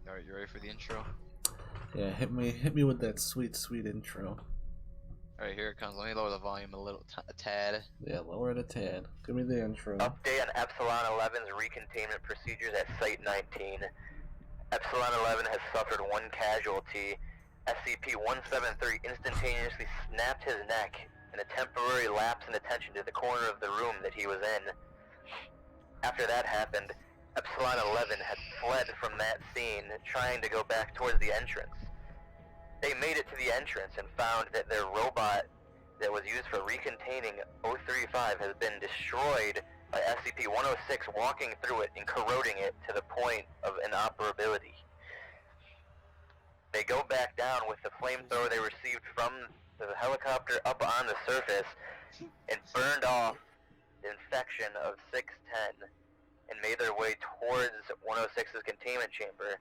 Alright, you ready for the intro? Yeah, hit me with that sweet intro. Alright, here it comes. Let me lower the volume a tad. Yeah, lower it a tad. Give me the intro. Update on Epsilon 11's recontainment procedures at Site 19. Epsilon 11 has suffered one casualty. SCP-173 instantaneously snapped his neck in a temporary lapse in attention to the corner of the room that he was in. After that happened, Epsilon 11 had fled from that scene, trying to go back towards the entrance. They made it to the entrance and found that their robot that was used for recontaining 035 has been destroyed by SCP-106 walking through it and corroding it to the point of inoperability. They go back down with the flamethrower they received from the helicopter up on the surface and burned off the infection of 610 and made their way towards 106's containment chamber.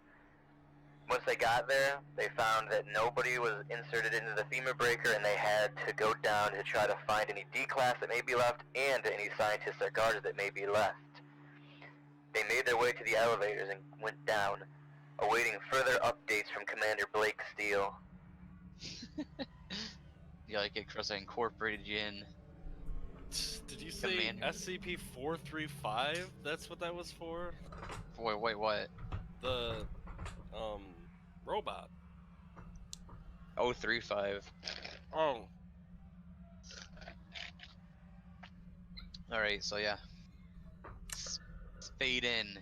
Once they got there, they found that nobody was inserted into the FEMA breaker and they had to go down to try to find any D-class that may be left and any scientists or guards that may be left. They made their way to the elevators and went down, awaiting further updates from Commander Blake Steele. You like it, Chris? I incorporated you in. Did you say Commander. SCP-435? That's what that was for? Wait, what? The, robot. 035. Oh. Alright, so yeah. Let's fade in.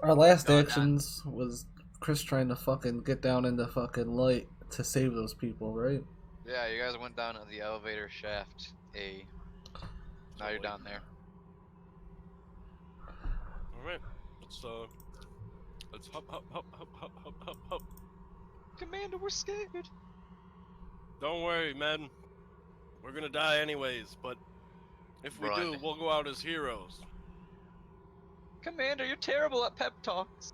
Our last Going actions was Chris trying to fucking get down in the fucking light to save those people, right? Yeah, you guys went down to the elevator shaft A. Now you're down there. Alright, let's hop. Commander, we're scared. Don't worry, man. We're gonna die anyways, but if we Run. do, we'll go out as heroes. Commander, you're terrible at pep talks.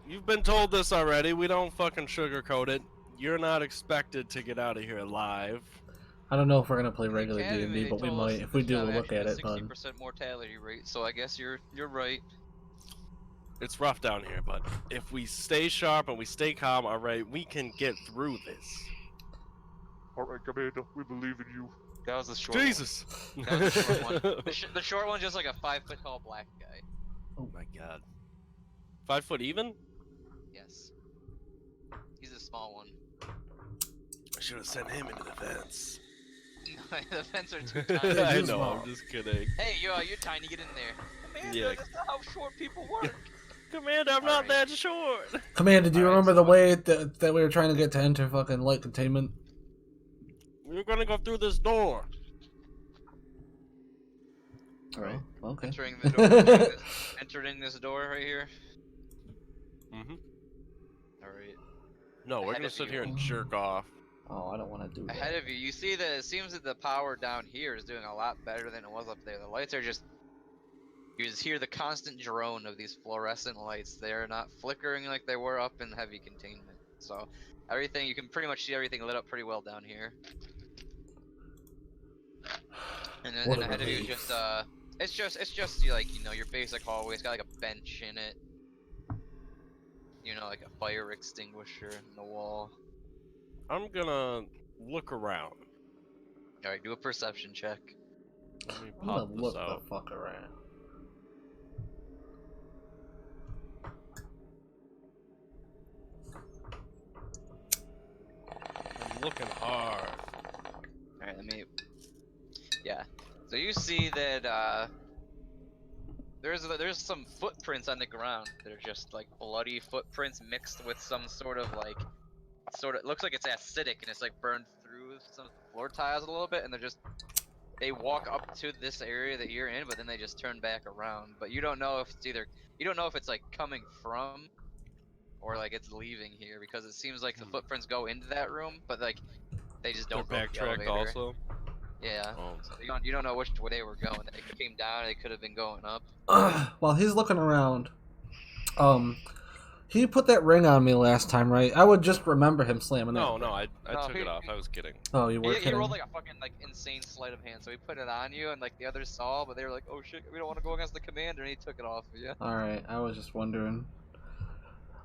You've been told this already, we don't fucking sugarcoat it. You're not expected to get out of here alive. I don't know if we're gonna play In the regular academy, D&D, they but we told us might. that If we this do, job we'll look actually at has it, bud. 60% mortality rate, so I guess you're right. It's rough down here, but if we stay sharp and we stay calm, alright, we can get through this. Alright, Commander, we believe in you. That was the short Jesus! one. That was the short one. The short one's just like a 5-foot tall black guy. Oh my god. 5 foot even? Yes. He's a small one. I should have sent him into the fence. The fence are too tiny. I he's know, small. I'm just kidding. Hey, you're tiny, get in there. Commander, Yeah. that's not how short people work. Commander, I'm not Alright. that short! Commander, do you Alright, remember so the what- way that we were trying to get to enter fucking light containment? We're gonna go through this door. Alright, okay. Entering the door. Entering this door right here. Mm-hmm. Alright. No, we're Ahead gonna of sit you. here and jerk off. Oh, I don't want to do that. Ahead of you, you see that it seems that the power down here is doing a lot better than it was up there. The lights are just... You just hear the constant drone of these fluorescent lights. They're not flickering like they were up in heavy containment. So, everything, you can pretty much see everything lit up pretty well down here. And then What a ahead of you is relief. just, it's just like, you know, your basic hallway. It's got like a bench in it. You know, like a fire extinguisher in the wall. I'm gonna look around. Alright, do a perception check. Let me I'm gonna pop this look out. the fuck around. I'm looking hard. Alright, let me... Yeah. So you see that, there's some footprints on the ground that are just like bloody footprints mixed with some sort of like... it looks like it's acidic and it's like burned through some floor tiles a little bit and they're just... They walk up to this area that you're in, but then they just turn back around. But you don't know if it's either... You don't know if it's like coming from... Or like it's leaving here because it seems like the footprints go into that room, but like they just They're don't go up the backtracked elevator. also. Yeah. Oh. So you don't know which way they were going. They came down. They could have been going up. While he's looking around, he put that ring on me last time, right? I would just remember him slamming No, that. no, I No, took it off. I was kidding. Oh, you were He kidding. rolled like a fucking like insane sleight of hand. So he put it on you, and like the others saw, but they were like, "Oh shit, we don't want to go against the commander," and he took it off of you. Alright, I was just wondering.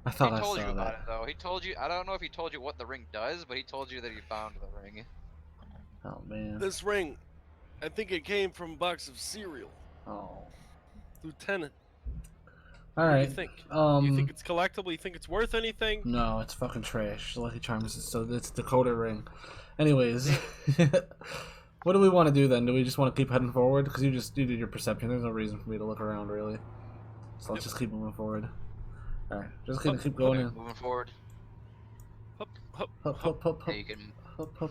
I thought He I told you saw about that. it though. He told you. I don't know if he told you what the ring does, but he told you that he found the ring. Oh man. This ring, I think it came from a box of cereal. Oh. Lieutenant, All what do you right. think? Do you think it's collectible? You think it's worth anything? No, it's fucking trash. Lucky Charms is so it's Dakota ring. Anyways, what do we want to do then? Do we just want to keep heading forward? Because you did your perception. There's no reason for me to look around really. So let's just keep moving forward. All right, just gonna keep going in. Moving forward. Hup, hup, Hup, hup. hup, hup, Yeah, hup, you can. hup, hup.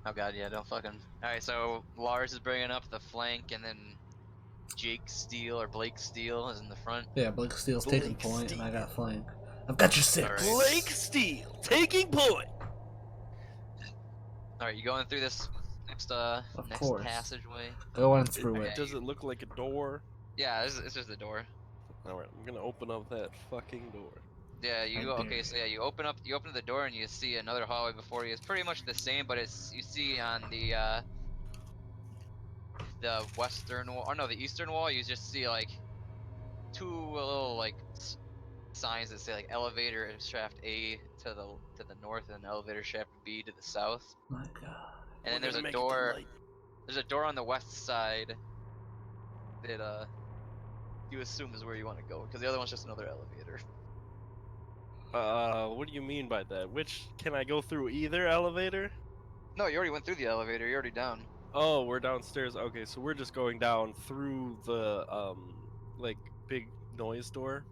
Oh god, yeah, don't fucking. Alright, so Lars is bringing up the flank, and then Jake Steele or Blake Steele is in the front. Yeah, Blake Steele's taking Blake point, and I Steele. got flank. I've got your 6. Alright. Blake Steele taking point. Alright, you going through this next course. passageway? Go on through it. Does it look like a door? Yeah, it's just the door. All right, I'm gonna open up that fucking door. Yeah, you I go. dare Okay, so yeah, you open the door and you see another hallway before you. It's pretty much the same, but you see on the western wall, or no, the eastern wall, you just see like two little like signs that say like elevator shaft A to the north and elevator shaft B to the south. My God. And then We're there's gonna a make it door. tonight. There's a door on the west side that you assume is where you want to go, because the other one's just another elevator. What do you mean by that? Which can I go through either elevator? No, you already went through the elevator. You're already down. Oh, we're downstairs. Okay, so we're just going down through the like big noise door.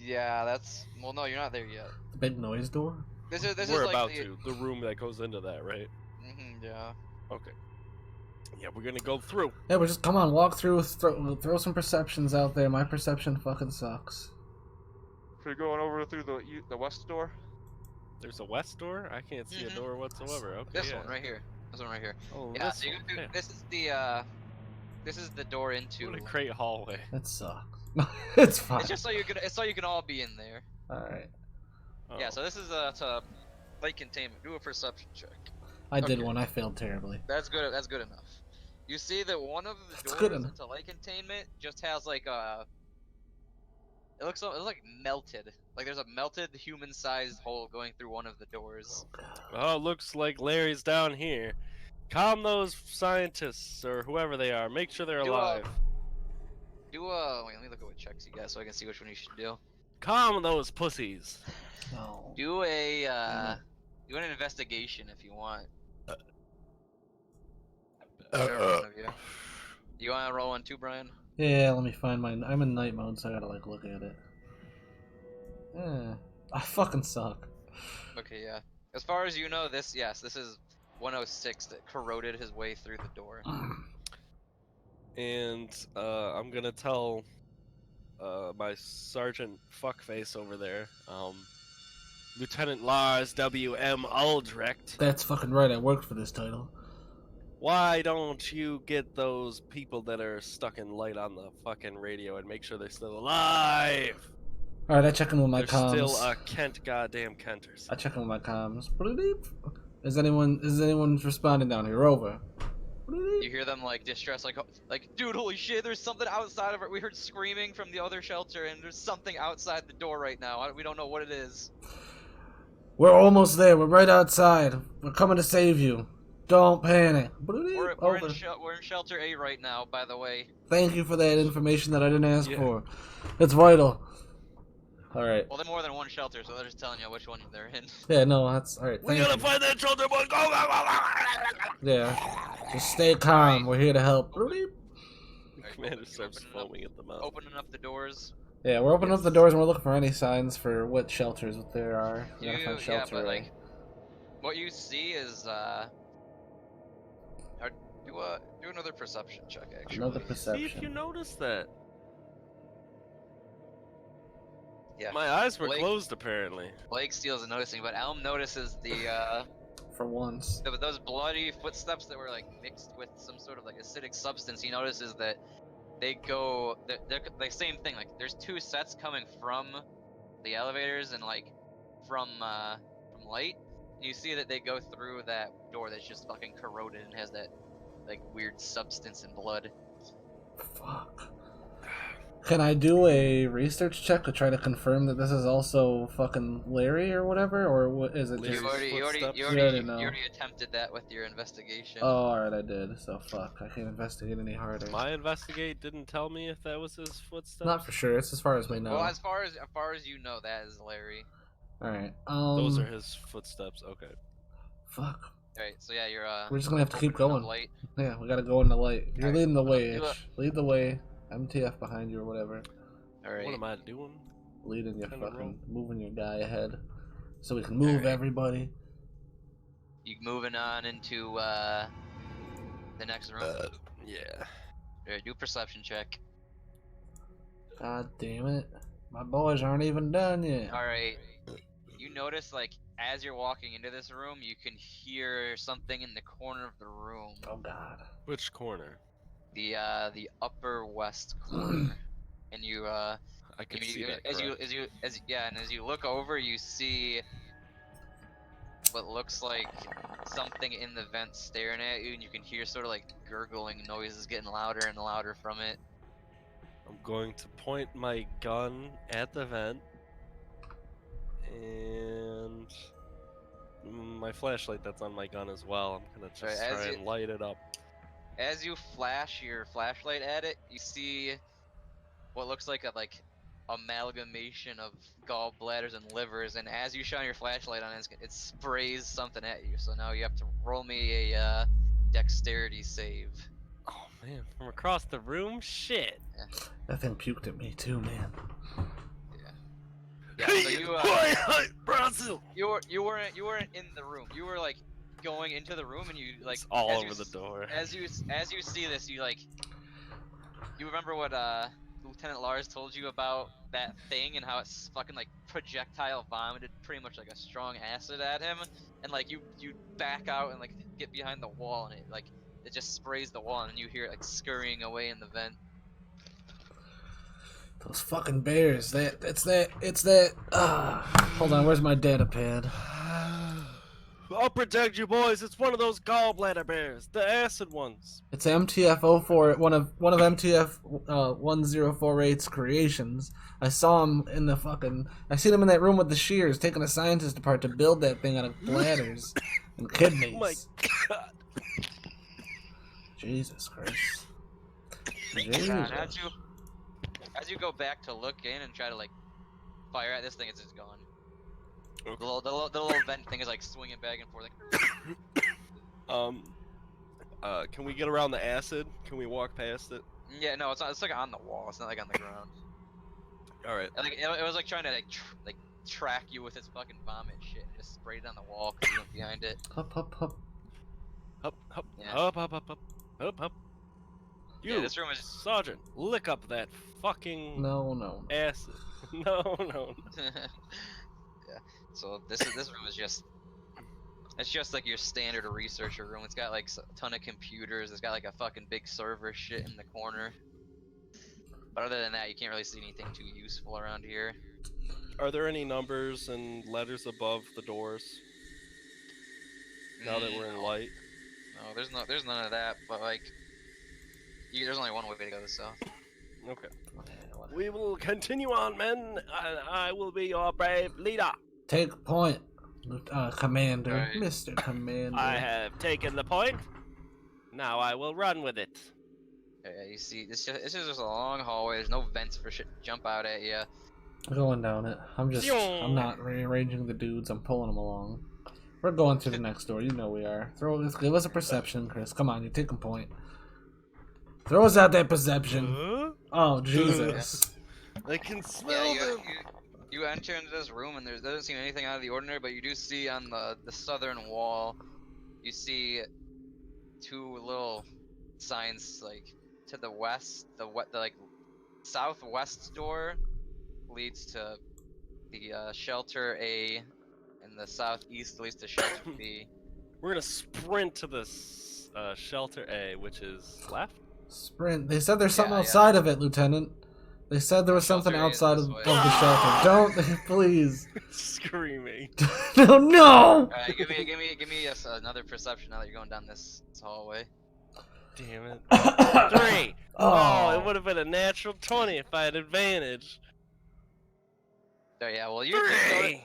Yeah, that's well. No, you're not there yet. The big noise door? This We're is like about the, to. The room that goes into that, right? yeah. Okay. Yeah, we're gonna go through. Yeah, we're just come on, walk through. Throw some perceptions out there. My perception fucking sucks. If you're going over through the west door, There's a west door. I can't see a Mhm. door whatsoever. Okay. This yeah. one right here. This one right here. Oh, Yeah. this So you one. go through, Yeah. this is the door into. What a great hallway. It sucks. It's fine. It's just so you can all be in there. All right. Oh. Yeah. So this is to light containment. Do a perception check. I did Okay. one. I failed terribly. That's good. That's good enough. You see that one of the That's good doors enough. into light containment just has like a. It looks like melted. Like there's a melted human-sized hole going through one of the doors. Oh, looks like Larry's down here. Calm those scientists or whoever they are. Make sure they're Do alive. Wait, let me look at what checks you got so I can see which one you should do. Calm those pussies. No. Do do an investigation if you want. Whichever one of you. You want to roll one too, Brian? Yeah, let me find mine. I'm in night mode, so I gotta like look at it. Yeah, I fucking suck. Okay, yeah. As far as you know, this is 106 that corroded his way through the door. And I'm gonna tell my Sergeant Fuckface over there, Lieutenant Lars W.M. Aldrecht. That's fucking right. I worked for this title. Why don't you get those people that are stuck in light on the fucking radio and make sure they're still alive? All right, I check in with my They're comms. still Kent goddamn Kenters. I check in with my comms. Is anyone responding down here? Over. You hear them like distressed, like, dude, holy shit, there's something outside of it. We heard screaming from the other shelter, and there's something outside the door right now. We don't know what it is. We're almost there. We're right outside. We're coming to save you. Don't panic. We're Over. in shelter A right now, by the way. Thank you for that information that I didn't ask Yeah. for. It's vital. All right. Well, they're more than one shelter, so they're just telling you which one they're in. Yeah, no, that's all right. We Thank gotta you. find that shelter, boy. Go, go, go, go. Yeah. Just stay calm. We're here to help. The commander starts foaming at the mouth. Opening up the doors. Yeah, we're opening up the doors and we're looking for any signs for what shelters there are. We gotta find Yeah, shelter. but like, what you see is do another perception check actually. Another See if perception. you noticed that. Yeah. My eyes were Blake- closed, apparently. Blake Steele's noticing, but Elm notices For once. those bloody footsteps that were like mixed with some sort of like acidic substance. He notices that they're the same thing. Like there's two sets coming from the elevators and like from light. And you see that they go through that door that's just fucking corroded and has that like weird substance and blood. Fuck. Can I do a research check to try to confirm that this is also fucking Larry or whatever, or what is it You just? Footsteps. you already already know. attempted that with your investigation. Oh, alright, I did. So fuck, I can't investigate any harder. My investigate didn't tell me if that was his footsteps. Not for sure. It's as far as we know. Well, as far as you know, that is Larry. All right. Those are his footsteps. Okay. Fuck. Alright, so yeah, you're We're just gonna have to keep opening up going. light. Yeah, we gotta go in the light. You're Alright, leading the open up way, to Itch. Lead the way. MTF behind you or whatever. Alright. What am I doing? Leading your Kinda fucking, moving your guy ahead, so we can move Alright. everybody. You moving on into the next room? Yeah. Alright, do a perception check. God damn it, my boys aren't even done yet. Alright. You notice, like, as you're walking into this room, you can hear something in the corner of the room. Oh God. Which corner? The upper west corner. And you I could see that. as correct. you look over, you see what looks like something in the vent staring at you, and you can hear sort of like gurgling noises getting louder and louder from it. I'm going to point my gun at the vent, and my flashlight that's on my gun as well. I'm gonna just Right, try and light it up. As you flash your flashlight at it, you see what looks like a amalgamation of gallbladders and livers, and as you shine your flashlight on it, it sprays something at you. So now you have to roll me a dexterity save. Oh man, from across the room? Shit. That thing puked at me too, man. Yeah, so you Brazil. you weren't in the room. You were like going into the room, and you like It's all as over you the door. As you see this, you remember what Lieutenant Lars told you about that thing and how it's fucking like projectile vomited pretty much like a strong acid at him, and like you back out and like get behind the wall, and it just sprays the wall, and you hear it like scurrying away in the vent. Those fucking bears. It's that. Hold on, where's my data pad? I'll protect you, boys. It's one of those gallbladder bears, the acid ones. It's MTF-04, one of MTF 1048's creations. I saw him in the fucking. I seen him in that room with the shears, taking a scientist apart to build that thing out of bladders and kidneys. Oh my god. Jesus Christ. And Jesus. as you go back to look in and try to like fire at this thing, it's just gone. Okay. The little vent thing is like swinging back and forth. Like, Can we get around the acid? Can we walk past it? yeah, no, it's not. It's like on the wall. It's not like on the ground. All right. Like it was like trying to track you with its fucking vomit shit and just sprayed it on the wall because you went behind it. Up, up, up. Up, up, Yeah. up, up, up, up, up, up. You, Yeah, this room is. Sergeant, lick up that fucking No. acid. No. Yeah. So this room is just. It's just like your standard researcher room. It's got like a ton of computers. It's got like a fucking big server shit in the corner. But other than that, you can't really see anything too useful around here. Are there any numbers and letters above the doors? Now that we're in light. No, there's none of that. But like, there's only one way to go south. Okay. We will continue on, men. I will be your brave leader. Take point, Commander. Right. Mr. Commander. I have taken the point. Now I will run with it. Yeah, you see, this is just a long hallway. There's no vents for shit to jump out at you. I'm going down it. I'm not rearranging the dudes. I'm pulling them along. We're going to the next door. You know we are. Give us a perception, Chris. Come on, you're taking point. Throw us out that perception. Oh, Jesus. I can smell Yeah, them. you enter into this room and there doesn't seem anything out of the ordinary, but you do see on the southern wall, you see two little signs like to the west. The like southwest door leads to the shelter A, and the southeast leads to shelter B. We're gonna sprint to the shelter A, which is left. Sprint. They said there's something Yeah. outside of it, Lieutenant. They said there was something Shelter is outside this of way. the shelter. Don't, please. Screaming. No! Alright, give me another perception now that you're going down this hallway. damn it. 3. Oh, it Oh. would have been a natural 20 if I had advantage. So yeah, well Three.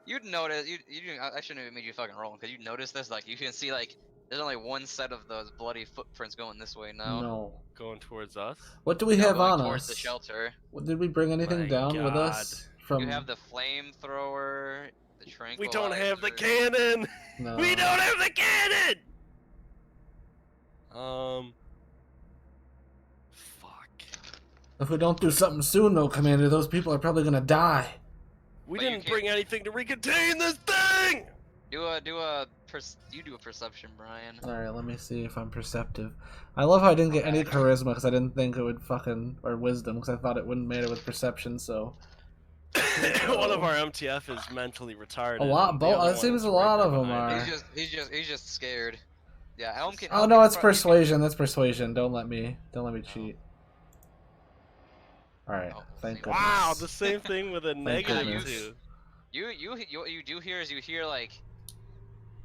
you'd notice I shouldn't have made you fucking roll because you'd notice this. Like you can see like there's only one set of those bloody footprints going this way now. No. Going towards us? What do we No, have going on towards us? the shelter. Did we bring anything My down with God. us? From... You have the flamethrower, the tranquilizer. We don't have the cannon! No. We don't have the cannon! Fuck. If we don't do something soon, though, Commander, those people are probably gonna die. We But you didn't can't- bring anything to recontain this thing! You do a perception, Brian. Alright, let me see if I'm perceptive. I love how I didn't get any Okay. charisma because I didn't think it would fucking... or wisdom because I thought it wouldn't matter with perception, so... One of our MTF is mentally retarded. A lot, and the other it one seems is a right lot there of them behind are. it. He's just scared. Yeah, Elm can. Oh Elm no, can it's pro- you can- persuasion. That's persuasion. Don't let me cheat. Alright, Oh, thank thank goodness. Wow, the same thing with a negative goodness. 2. You do hear is you hear like.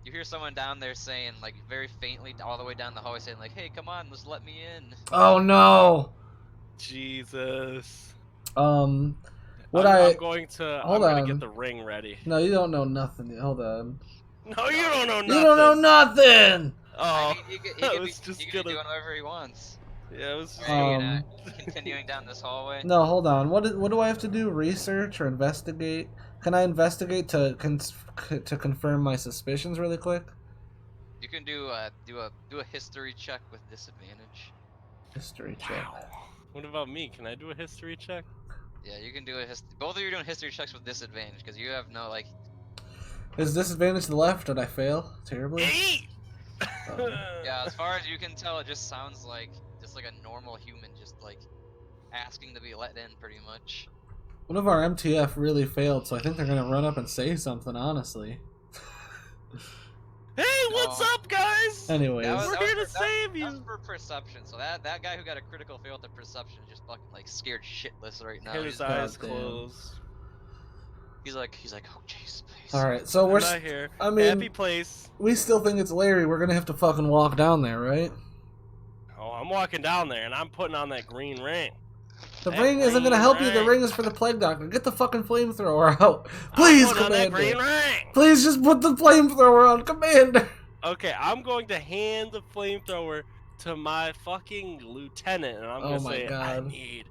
You hear someone down there saying like very faintly all the way down the hallway saying like, "Hey, come on, just let me in." Oh no! Jesus. What I'm going to. Hold I'm gonna on. get the ring ready. No, you don't know nothing. Hold on. No, you don't know nothing. You don't know nothing! Oh, he I could was be, just he could be gonna. doing whatever he wants. Yeah, I was just. Continuing down this hallway. No, hold on. What do I have to do? Research or investigate? Can I investigate to confirm my suspicions really quick? You can do a history check with disadvantage. History check. Wow. What about me? Can I do a history check? Yeah, you can do a both of you are doing history checks with disadvantage because you have no like. Is disadvantage to the left? Did I fail terribly? 8. Yeah, as far as you can tell, it just sounds like just like a normal human, just like asking to be let in, pretty much. One of our MTF really failed, so I think they're gonna run up and say something. Honestly. Hey, what's Oh. up, guys? Anyways, We're here to save That was you. for perception. So that guy who got a critical fail at the perception is just fucking like scared shitless right now. His He's, eyes goddamn. closed. he's like, oh jeez, please. all right. So I'm we're. not here. I mean, Happy place. we still think it's Larry. We're gonna have to fucking walk down there, right? Oh, I'm walking down there and I'm putting on that green ring. The That ring isn't gonna green help you. The ring. ring is for the plague doctor. Get the fucking flamethrower out, please, I'm putting on that green Commander. ring. Please just put the flamethrower on, Commander. Okay, I'm going to hand the flamethrower to my fucking lieutenant, and I'm Oh gonna my say, I God. need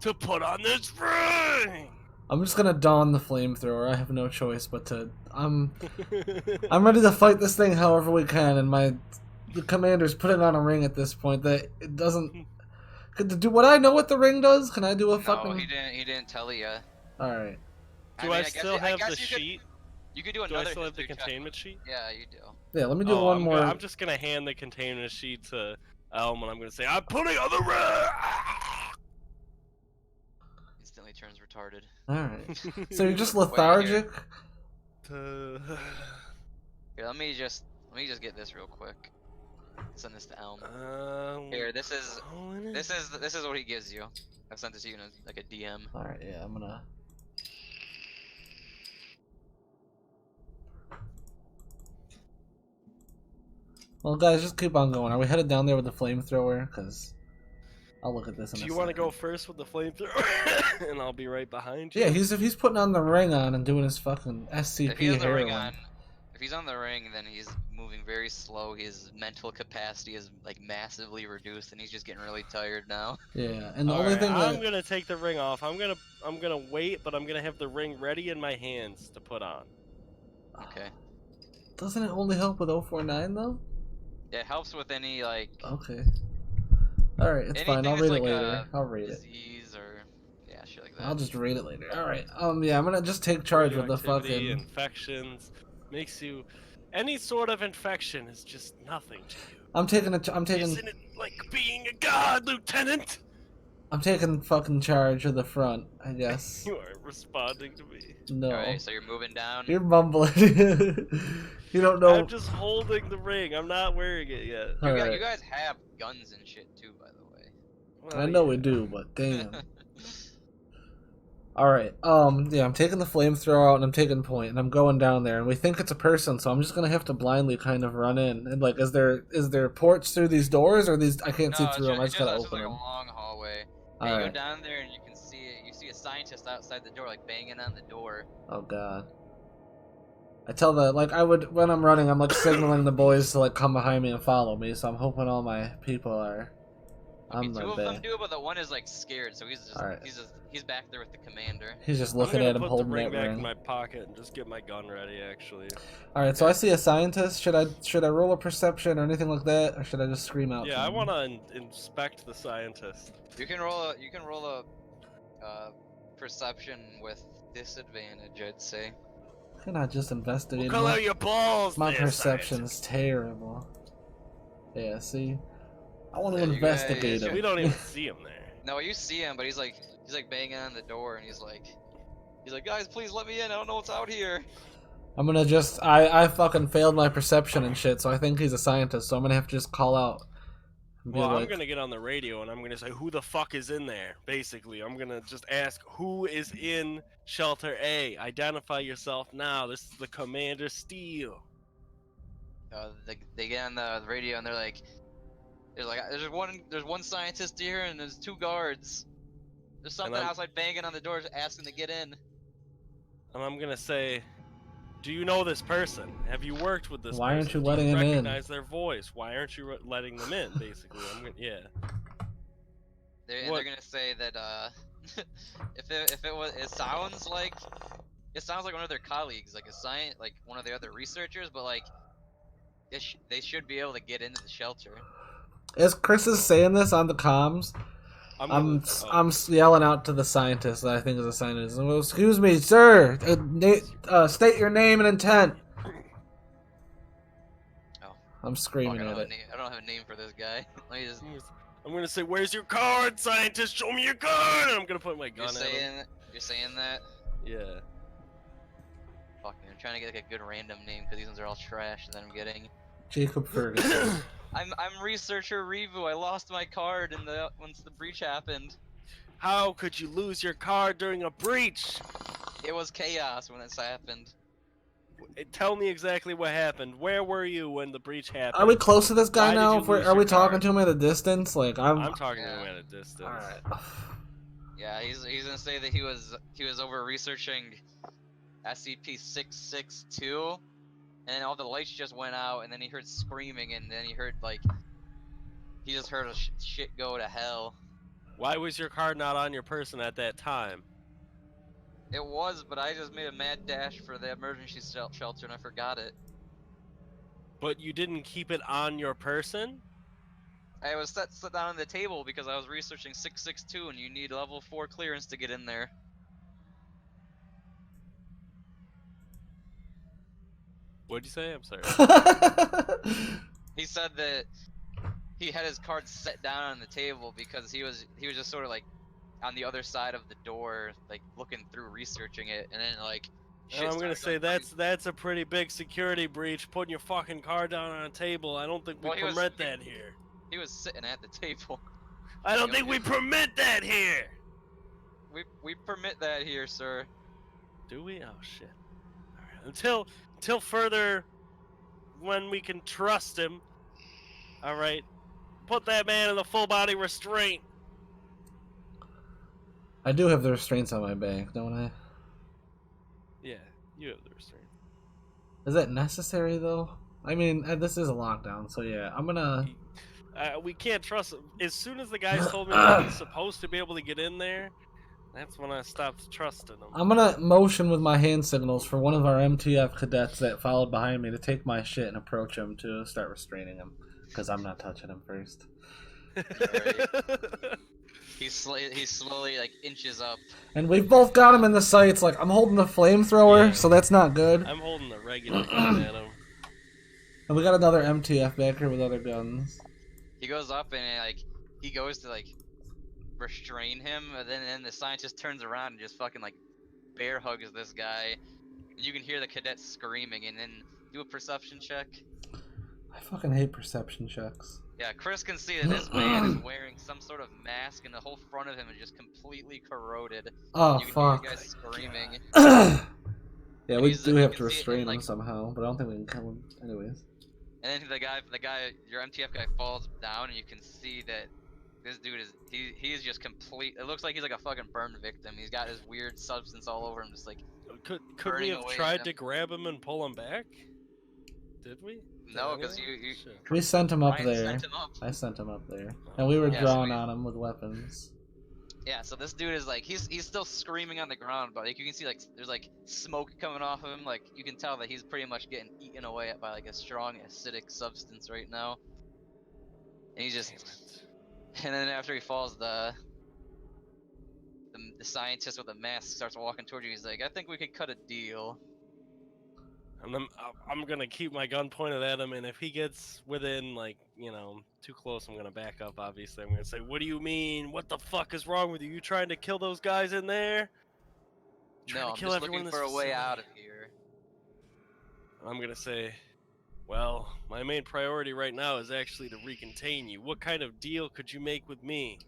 to put on this ring. I'm just gonna don the flamethrower. I have no choice but to. I'm ready to fight this thing however we can, and the commander's putting on a ring at this point that it doesn't. Would I know what the ring does? Can I do a fucking? No, he didn't tell you. All right. Do I still have the sheet? You could do Do I another still have the history check. containment sheet? Yeah, you do. Yeah. Let me do one more. I'm just gonna hand the containment sheet to Elm, and I'm gonna say, I'm putting on the ring. Instantly turns retarded. All right. So you're just Wait, lethargic. Here, let me just get this real quick. Send this to Elm. Here, this is what he gives you. I sent this to you in like a DM. All right. Yeah. I'm gonna. Well, guys, just keep on going. Are we headed down there with the flamethrower? Because I'll look at this in Do a you want to second. go first with the flamethrower, and I'll be right behind you? Yeah, if he's putting on the ring on and doing his fucking SCP If he has the ring heroin. on, if he's on the ring, then he's moving very slow. His mental capacity is like massively reduced, and he's just getting really tired now. Yeah, and the only Alright, thing I'm that gonna take the ring off. I'm gonna wait, but I'm gonna have the ring ready in my hands to put on. Okay. doesn't it only help with 049 though? Yeah, it helps with any like Okay. All right, it's fine. anything I'll that's read it like later. a I'll read it. disease or yeah, shit like that. I'll just read it later. All right. Yeah, I'm gonna just take charge with the Radioactivity, fucking. infections makes you any sort of infection is just nothing to you. I'm taking Isn't it like being a god, Lieutenant? I'm taking fucking charge of the front. I guess. You aren't responding to me. No. Alright, so you're moving down. You're mumbling. You don't know. I'm just holding the ring. I'm not wearing it yet. All You right. guys have guns and shit too, by the way. Well, I know yeah. we do, but damn. Alright, yeah, I'm taking the flamethrower out and I'm taking point and I'm going down there and we think it's a person, so I'm just gonna have to blindly kind of run in. And like, is there ports through these doors or these? I can't see through them. I just gotta it's just open like a them. long hallway. Yeah, you go Alright. down there and you can see it. You see a scientist outside the door, like banging on the door. Oh god. I tell the when I'm running, I'm like signaling the boys to like come behind me and follow me. So I'm hoping all my people are. Okay, on my two of bay. them do, but the one is like scared, so Alright. he's back there with the commander. He's just I'm looking gonna at him put the holding ring that back ring. in my pocket and just get my gun ready. Actually. All right, so I see a scientist. Should I roll a perception or anything like that, or should I just scream out? Yeah, to I him? want to inspect the scientist. You can roll a perception with disadvantage, I'd say. Can I just We'll investigate? color your balls. My there, perception's scientist. terrible. Yeah, see, I want to Yeah, you investigate guys- him. We don't even see him there. No, you see him, but he's like banging on the door, and he's like, guys, please let me in. I don't know what's out here. I'm gonna just I fucking failed my perception and shit, so I think he's a scientist. So I'm gonna have to just call out. And be Well, I'm like, gonna get on the radio and I'm gonna say, "Who the fuck is in there?" Basically, I'm gonna just ask, "Who is in Shelter A? Identify yourself now. This is the Commander Steele." They get on the radio, and they're like, there's one scientist here, and there's two guards. There's something I'm- outside banging on the door, asking to get in. And I'm gonna say, "Do you know this person? Have you worked with this Why aren't person? you Do letting him in?" recognize their voice? Why aren't you letting them in?" Basically, yeah. They're What? gonna say that it sounds like one of their colleagues, like like one of the other researchers, but like they should be able to get into the shelter. as Chris is saying this on the comms, I'm oh. yelling out to the scientist that I think is a scientist. Well, excuse me, sir. State your name and intent. Oh. I'm Fuck, screaming at it. I don't have a name for this guy. Let me just. I'm gonna say, "Where's your card, scientist? Show me your card!" And I'm gonna put my gun at him. You're saying that? Yeah. Fuck me, I'm trying to get like a good random name because these ones are all trash that I'm getting. Jacob Ferguson. I'm researcher Revu. I lost my card once the breach happened. How could you lose your card during a breach? It was chaos when this happened. Tell me exactly what happened. Where were you when the breach happened? Are we close to this guy Why did now? you If we're- lose Are your we talking card? to him at a distance? Like I'm talking to Yeah. him at a distance. All right. Yeah, he's gonna say that he was over researching SCP-662, and all the lights just went out, and then he heard screaming, and then he just heard a shit go to hell. Why was your card not on your person at that time? It was, but I just made a mad dash for the emergency shelter, and I forgot it. But you didn't keep it on your person? I was set down on the table because I was researching 662, and you need level 4 clearance to get in there. What'd you say? I'm sorry. He said that he had his card set down on the table because he was just sort of like on the other side of the door, like looking through, researching it, and then like. And I'm gonna say that's a pretty big security breach. Putting your fucking card down on a table. I don't think we permit that here. He was sitting at the table. I don't think we permit that here. We permit that here, sir. Do we? Oh shit. Alright. Until further, when we can trust him. All right. Put that man in the full body restraint. I do have the restraints on my back, don't I? Yeah, you have the restraint. Is that necessary though? I mean, this is a lockdown, so yeah, I'm gonna. We can't trust him. As soon as the guys told me that he's supposed to be able to get in there, that's when I stopped trusting him. I'm gonna motion with my hand signals for one of our MTF cadets that followed behind me to take my shit and approach him to start restraining him, because I'm not touching him first. He slowly like inches up. And we've both got him in the sights. Like, I'm holding the flamethrower, Yeah. so that's not good. I'm holding the regular gun at him. And we got another MTF back here with other guns. He goes up and like he goes to like restrain him, and then the scientist turns around and just fucking like bear hugs this guy. And you can hear the cadet screaming, and then do a perception check. I fucking hate perception checks. Yeah, Chris can see that this man is wearing some sort of mask, and the whole front of him is just completely corroded. Oh, You can hear fuck. you guys screaming. Yeah, And we he's- do you have can to see it in, restrain him like- somehow, but I don't think we can kill him. Anyways. And then the guy, your MTF guy falls down, and you can see that this dude is he is just complete. It looks like he's like a fucking burn victim. He's got this weird substance all over him, just like Could burning we have away tried him. to grab him and pull him back? Did we? Did No, because anyone? you Shit. We sent him up Ryan there. sent him up. I sent him up there. And we were Yeah, so drawing we- on him with weapons. Yeah, so this dude is like he's still screaming on the ground, but like you can see like there's like smoke coming off of him. Like you can tell that he's pretty much getting eaten away by like a strong acidic substance right now. And he just Damn it. and then after he falls, the scientist with the mask starts walking toward you. He's like, I think we could cut a deal. And I'm gonna keep my gun pointed at him, and if he gets within, like, too close, I'm gonna back up, obviously. I'm gonna say, what do you mean? What the fuck is wrong with you? You trying to kill those guys in there? Trying No, to I'm kill just everyone looking in for a this way facility. out of here. I'm gonna say, well, my main priority right now is actually to recontain you. What kind of deal could you make with me?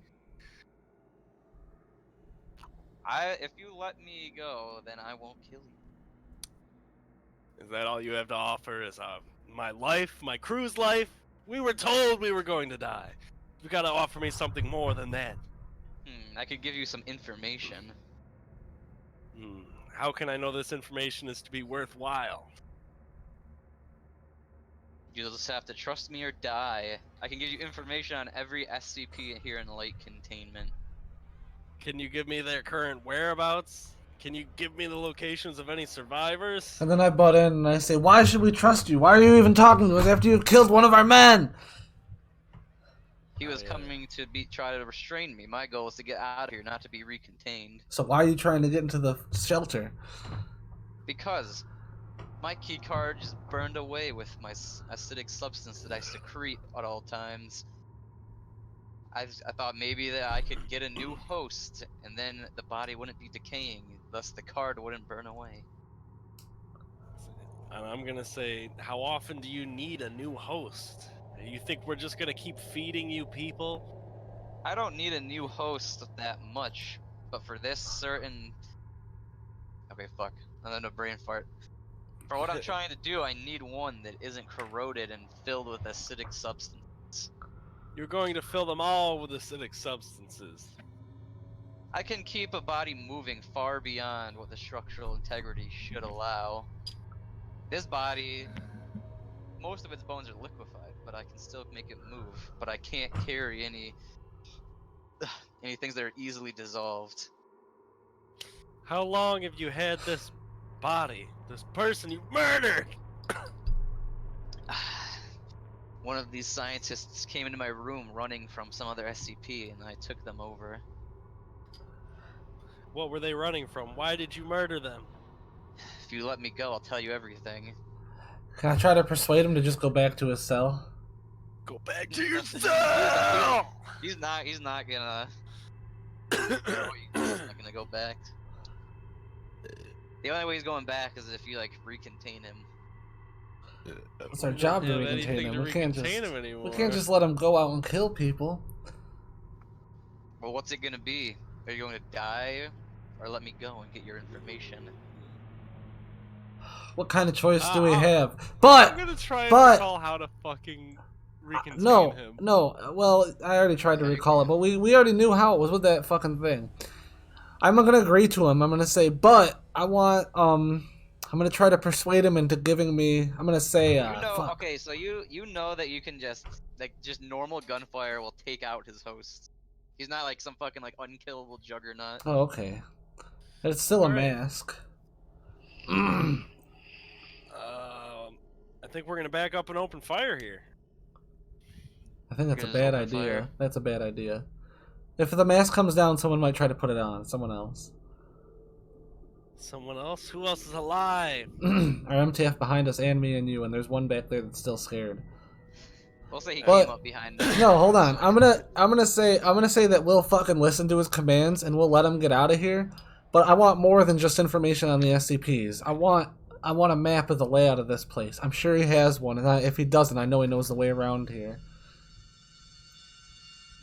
If you let me go, then I won't kill you. Is that all you have to offer? Is my life, my crew's life? We were told we were going to die. You gotta offer me something more than that. I could give you some information. How can I know this information is to be worthwhile? You'll just have to trust me or die. I can give you information on every SCP here in light containment. Can you give me their current whereabouts? Can you give me the locations of any survivors? And then I butt in and I say, why should we trust you? Why are you even talking to us after you've killed one of our men? He was yeah. coming to try to restrain me. My goal is to get out of here, not to be recontained. So why are you trying to get into the shelter? Because my key card just burned away with my acidic substance that I secrete at all times. I thought maybe that I could get a new host, and then the body wouldn't be decaying, thus the card wouldn't burn away. And I'm gonna say, how often do you need a new host? You think we're just gonna keep feeding you people? I don't need a new host that much, but for this certain... Okay, fuck. And then a brain fart. For what I'm trying to do, I need one that isn't corroded and filled with acidic substance. You're going to fill them all with acidic substances. I can keep a body moving far beyond what the structural integrity should allow. This body, most of its bones are liquefied, but I can still make it move. But I can't carry any things that are easily dissolved. How long have you had this body? This person you murdered? One of these scientists came into my room running from some other SCP, and I took them over. What were they running from? Why did you murder them? If you let me go, I'll tell you everything. Can I try to persuade him to just go back to his cell? Go back to your cell! He's not gonna... He's not gonna go back. The only way he's going back is if you, like, recontain him. It's our job to We don't have recontain anything him. to We can't recontain just him anymore. we can't just let him go out and kill people. Well, what's it gonna be? Are you going to die, or let me go and get your information? What kind of choice do we I'm have? But gonna try and but- recall how to fucking recontain no, him. no. Well, I already tried to recall it, but we already knew how it was with that fucking thing. I'm not gonna agree to him. I'm gonna say, but I want I'm gonna try to persuade him into giving me. I'm gonna say, fuck. Okay, so you know that you can just normal gunfire will take out his host. He's not like some fucking like unkillable juggernaut. Oh, okay. It's still a Alright. mask. I think we're gonna back up and open fire here. I think that's a Gonna bad open idea. fire. That's a bad idea. If the mask comes down, someone might try to put it on. Someone else. Someone else? Who else is alive? Our MTF behind us and me and you, and there's one back there that's still scared. We'll say he But- came up behind us. No, hold on. I'm gonna say that we'll fucking listen to his commands and we'll let him get out of here. But I want more than just information on the SCPs. I want a map of the layout of this place. I'm sure he has one, and if he doesn't, I know he knows the way around here.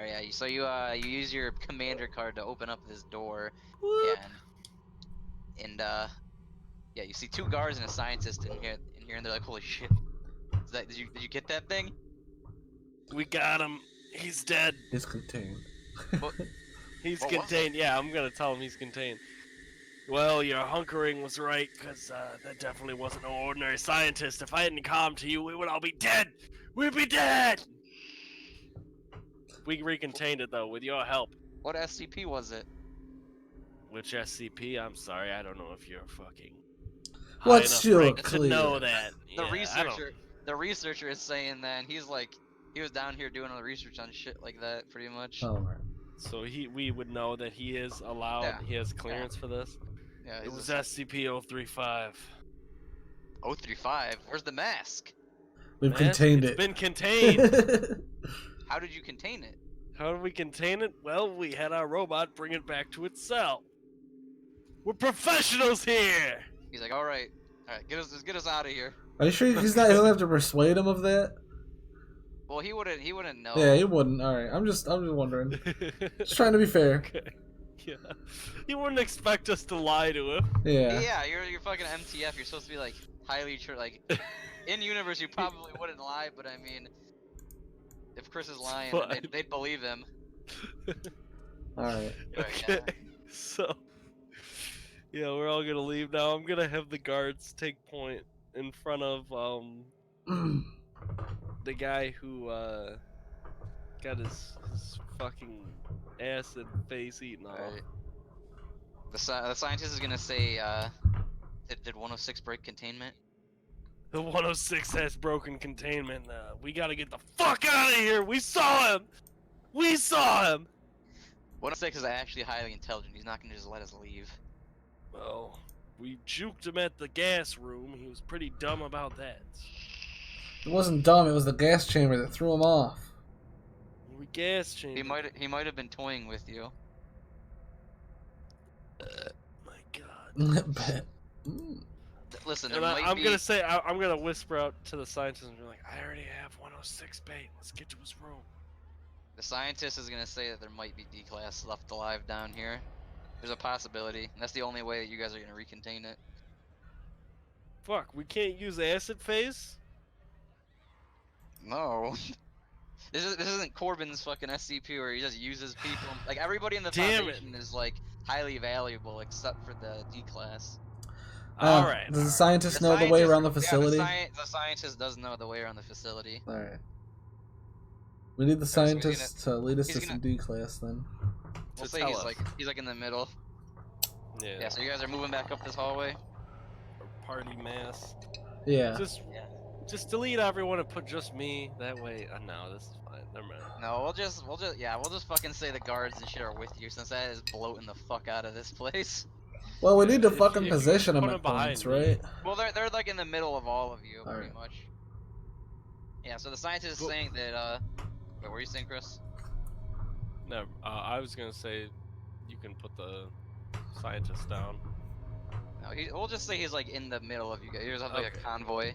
Oh yeah. So you use your commander card to open up this door. Whoop. Yeah, you see 2 guards and a scientist in here, and they're like, "Holy shit! Did you get that thing?" We got him. He's dead. It's contained. What? He's What was contained. Yeah, I'm gonna tell him he's contained. Well, your hunkering was right, because that definitely wasn't no ordinary scientist. If I hadn't come to you, we would all be dead! We'd be dead! We recontained it, though, with your help. What SCP was it? Which SCP? I'm sorry, I don't know if you're fucking What's high enough your rank to know clear? that. The Yeah, researcher is saying that, and he's like, he was down here doing all the research on shit like that, pretty much. Oh, right. So we would know that he is allowed, Yeah, he has clearance for this. Yeah, It he's was a SCP-035. 035. Where's the mask? We've Man, contained it's it. been contained! How did you contain it? How did we contain it? Well, we had our robot bring it back to its cell. We're professionals here! He's like, all right, just get us out of here. Are you sure he doesn't have to persuade him of that? Well, he wouldn't know. Yeah, he wouldn't. All right, I'm just wondering. Just trying to be fair. Okay. Yeah. You wouldn't expect us to lie to him. Yeah. Yeah, you're fucking MTF. You're supposed to be like highly true. Like in universe, you probably wouldn't lie, but I mean, if Chris is lying, then they'd believe him. All right. Okay. So, yeah, we're all gonna leave now. I'm gonna have the guards take point in front of the guy who got his fucking ass and face eaten off. Right. The scientist is gonna say, did 106 break containment? The 106 has broken containment. We gotta get the fuck out of here. We saw him. We saw him. 106 is actually highly intelligent. He's not gonna just let us leave. Well, we juked him at the gas room. He was pretty dumb about that. It wasn't dumb. It was the gas chamber that threw him off. We gas changed. He might have been toying with you. My God. Bet. Listen, And I'm gonna whisper out to the scientist and be like, I already have 106 bait. Let's get to his room. The scientist is gonna say that there might be D-class left alive down here. There's a possibility. And that's the only way that you guys are gonna recontain it. Fuck, we can't use acid phase? No. This isn't Corbin's fucking SCP where he just uses people. Like everybody in the Damn Foundation is like highly valuable except for the D-class. Alright. Does the scientist know the way around the facility? Yeah, the scientist does know the way around the facility. All right. We need the so he's scientist to lead us he's to some gonna- D class then. We'll To say tell he's us. like in the middle. Yeah. Yeah, so you guys are moving back up this hallway. Party mass. Yeah. Just delete everyone and put just me. That way, no, this is fine. Never mind. No, we'll just fucking say the guards and shit are with you since that is bloating the fuck out of this place. Well, we need to If- fucking if you position put them him at behind points, me. right? Well, they're like in the middle of all of you, pretty Alright. much. Yeah, so the scientist is Well- saying that wait, what were you saying, Chris? No, I was gonna say you can put the scientist down. No, we'll just say he's like in the middle of you guys. He just have like Okay. a convoy.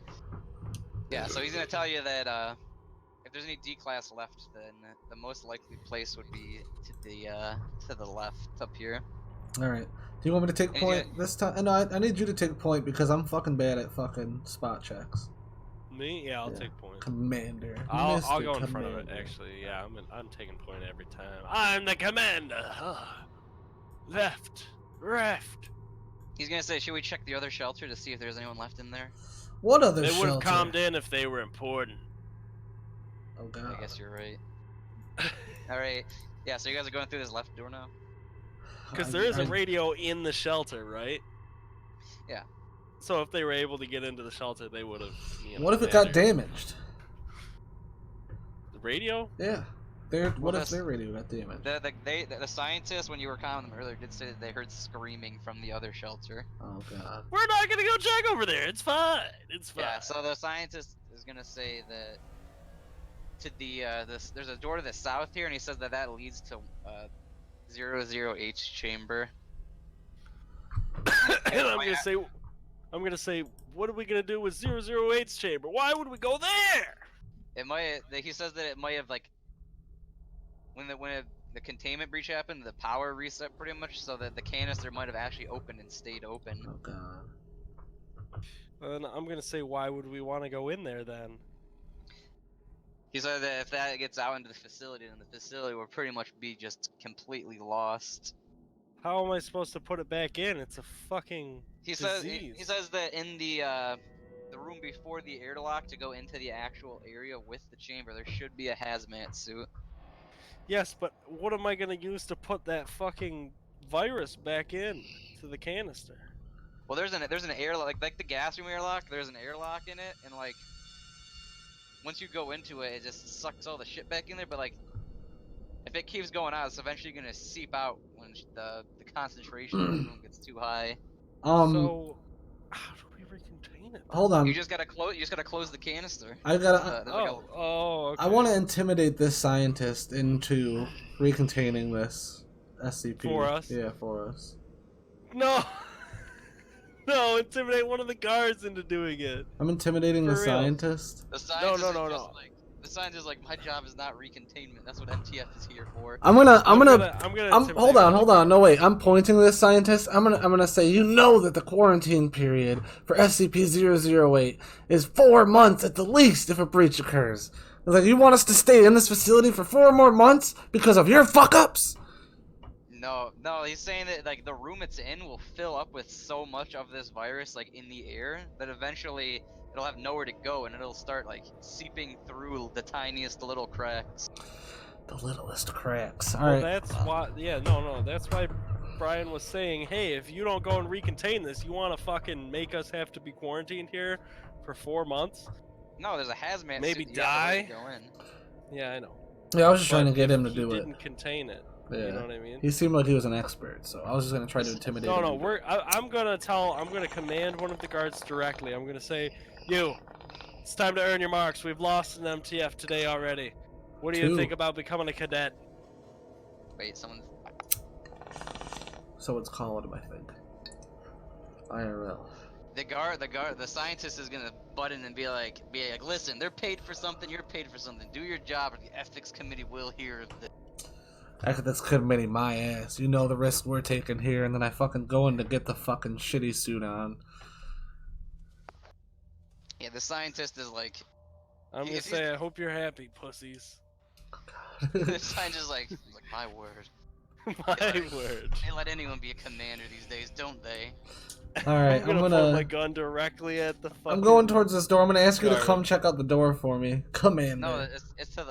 Yeah, so he's gonna tell you that if there's any D-class left, then the most likely place would be to the left up here. All right. Do you want me to take And point this time? No, I need you to take point because I'm fucking bad at fucking spot checks. Me? Yeah, I'll Yeah. take point. Commander. I'll Mr. go in front of it. Commander. Actually, yeah, I'm taking point every time. I'm the commander. Left, left. He's gonna say, should we check the other shelter to see if there's anyone left in there? What other They would have shelter? calmed in if they were important. Oh god. I guess you're right. All right. Yeah, so you guys are going through this left door now. Because there is a radio in the shelter, right? Yeah. So if they were able to get into the shelter, they would have. What if it got damaged? The radio? Yeah. What if that's- their radio got damaged? The scientists, when you were calling them earlier, did say that they heard screaming from the other shelter. Oh god. We're not gonna go check over there. It's fine. It's fine. Yeah, so the scientist is gonna say that to the there's a door to the south here, and he says that leads to 00H chamber. And I'm gonna say, what are we gonna do with 008's chamber? Why would we go there? It might. He says that it might have like the containment breach happened, the power reset pretty much, so that the canister might have actually opened and stayed open. Oh god. And I'm gonna say, why would we want to go in there then? He said that if that gets out into the facility, then the facility will pretty much be just completely lost. How am I supposed to put it back in? It's a fucking He disease. says that in the room before the airlock to go into the actual area with the chamber, there should be a hazmat suit. Yes, but what am I gonna use to put that fucking virus back in to the canister? Well, there's an airlock, like the gas room airlock. There's an airlock in it, and like once you go into it, it just sucks all the shit back in there. But like, if it keeps going out, it's eventually gonna seep out when the concentration in the room gets too high. So, how do we recontain it? Hold on. You just gotta close the canister. I gotta. Okay. I want to intimidate this scientist into recontaining this SCP. For us? Yeah, for us. No! No, intimidate one of the guards into doing it. I'm intimidating For the real. scientist. The scientist no, is no. just like, the scientist is like, my job is not recontainment. That's what MTF is here for. I'm gonna intimidate hold on, no wait. I'm pointing to this scientist. I'm gonna say, you know that the quarantine period for SCP-008 is 4 months at the least if a breach occurs. It's like, you want us to stay in this facility for 4 more months because of your fuck ups? No, he's saying that like the room it's in will fill up with so much of this virus like in the air that eventually it'll have nowhere to go and it'll start like seeping through the tiniest little cracks. The littlest cracks. Well, Alright. that's why. Yeah, no. That's why Brian was saying, hey, if you don't go and recontain this, you want to fucking make us have to be quarantined here for 4 months? No, there's a hazmat Maybe suit. You have to let it die? go in. Yeah, I know. Yeah, I was just trying to But get him to he do it. didn't contain it. Yeah. You know what I mean? He seemed like he was an expert, so I was just gonna try to intimidate him. No, I'm gonna command one of the guards directly. I'm gonna say, you, it's time to earn your marks. We've lost an MTF today already. What do you 2. think about becoming a cadet? Wait, someone. So it's called, I think. IRL. The scientist is gonna butt in and be like, listen, they're paid for something, you're paid for something. Do your job, or the ethics committee will hear this. That's committing my ass. You know the risk we're taking here, and then I fucking go in to get the fucking shitty suit on. Yeah, the scientist is like, I'm gonna say, I hope you're happy, pussies. the scientist is like my word. My word. They let anyone be a commander these days, don't they? Alright, I'm gonna point my gun directly at the fucking... I'm going towards this door. I'm gonna ask you to guard. come check out the door for me. Commander. No, it's to